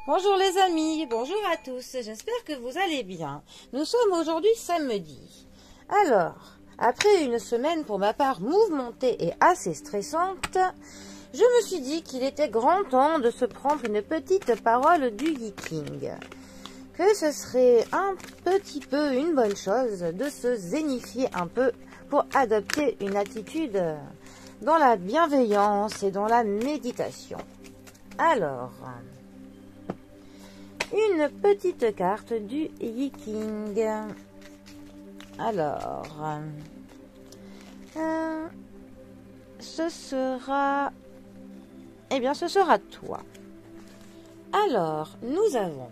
Bonjour les amis, bonjour à tous, j'espère que vous allez bien. Nous sommes aujourd'hui samedi. Alors, après une semaine pour ma part mouvementée et assez stressante, je me suis dit qu'il était grand temps de se prendre une petite parole du geeking. Que ce serait un petit peu une bonne chose de se zénifier un peu pour adopter une attitude dans la bienveillance et dans la méditation. Alors, une petite carte du geeking. Alors, ce sera toi. Alors, nous avons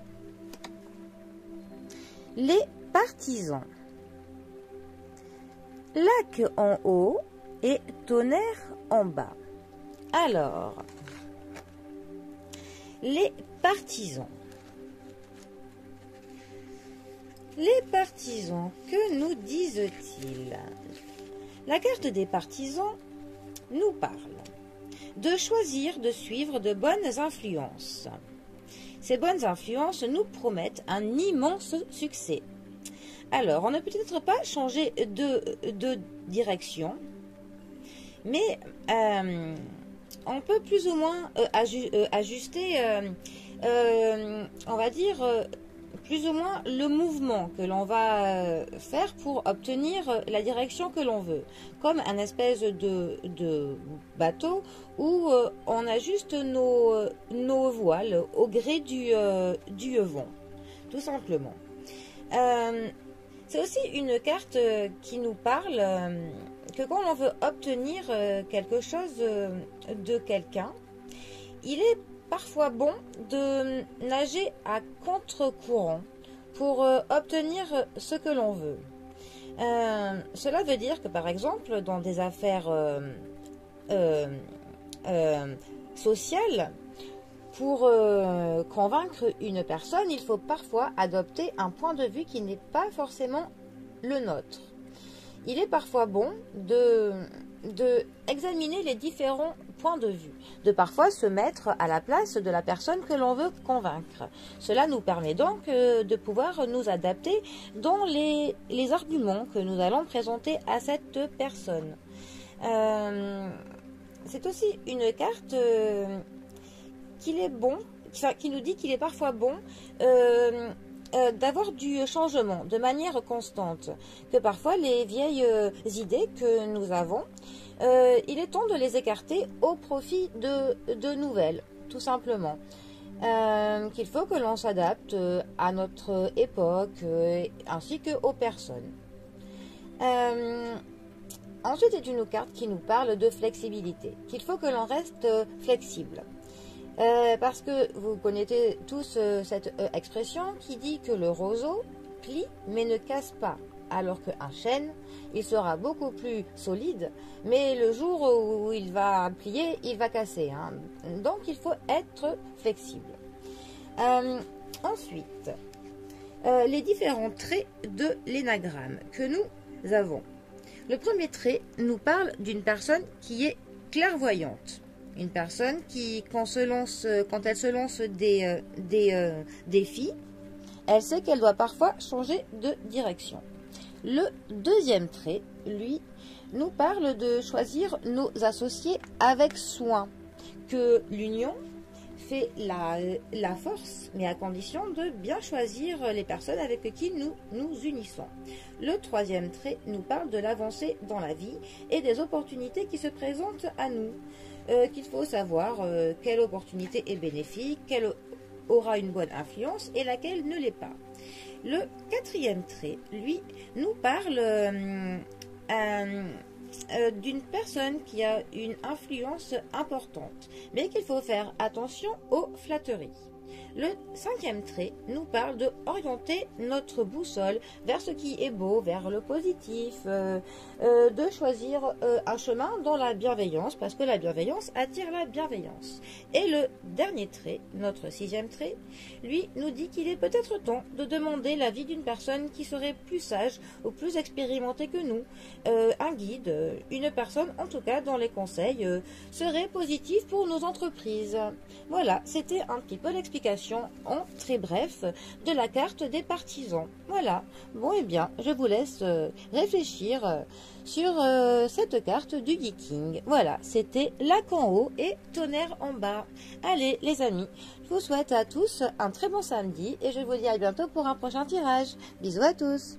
les partisans, lac en haut et tonnerre en bas. Alors, les partisans. Les partisans, que nous disent-ils? La carte des partisans nous parle de choisir de suivre de bonnes influences. Ces bonnes influences nous promettent un immense succès. Alors, on ne peut peut-être pas changer de direction, mais on peut plus ou moins ajuster, on va dire, plus ou moins le mouvement que l'on va faire pour obtenir la direction que l'on veut. Comme un espèce de bateau où on ajuste nos voiles au gré du vent, tout simplement. C'est aussi une carte qui nous parle que quand on veut obtenir quelque chose de quelqu'un, il est parfois bon de nager à contre-courant pour obtenir ce que l'on veut. Cela veut dire que par exemple dans des affaires sociales, pour convaincre une personne, il faut parfois adopter un point de vue qui n'est pas forcément le nôtre. Il est parfois bon de examiner les différents points de vue, de parfois se mettre à la place de la personne que l'on veut convaincre. Cela nous permet donc de pouvoir nous adapter dans les arguments que nous allons présenter à cette personne. C'est aussi une carte qui nous dit qu'il est parfois bon d'avoir du changement de manière constante, que parfois les vieilles idées que nous avons, il est temps de les écarter au profit de nouvelles, tout simplement. Qu'il faut que l'on s'adapte à notre époque ainsi qu'aux personnes. Ensuite, c'est une carte qui nous parle de flexibilité, qu'il faut que l'on reste flexible. Parce que vous connaissez tous cette expression qui dit que le roseau plie mais ne casse pas, alors qu'un chêne, il sera beaucoup plus solide, mais le jour où il va plier, il va casser. Hein. Donc il faut être flexible. Ensuite, les différents traits de l'énagramme que nous avons. Le premier trait nous parle d'une personne qui est clairvoyante. Une personne qui, quand elle se lance des défis, elle sait qu'elle doit parfois changer de direction. Le deuxième trait, lui, nous parle de choisir nos associés avec soin, que l'union fait la force, mais à condition de bien choisir les personnes avec qui nous nous unissons. Le troisième trait nous parle de l'avancée dans la vie et des opportunités qui se présentent à nous. Qu'il faut savoir quelle opportunité est bénéfique, quelle aura une bonne influence et laquelle ne l'est pas. Le quatrième trait, lui, nous parle d'une personne qui a une influence importante, mais qu'il faut faire attention aux flatteries. Le cinquième trait nous parle de orienter notre boussole vers ce qui est beau, vers le positif, de choisir un chemin dans la bienveillance, parce que la bienveillance attire la bienveillance. Et le dernier trait, notre sixième trait, lui nous dit qu'il est peut-être temps de demander l'avis d'une personne qui serait plus sage ou plus expérimentée que nous, un guide, une personne, en tout cas dans les conseils, serait positive pour nos entreprises. Voilà, c'était un petit peu l'explication en très bref de la carte des partisans. Voilà, bon et bien, je vous laisse réfléchir sur cette carte du Geeking. Voilà, c'était lac en haut et tonnerre en bas. Allez les amis, je vous souhaite à tous un très bon samedi et je vous dis à bientôt pour un prochain tirage. Bisous à tous.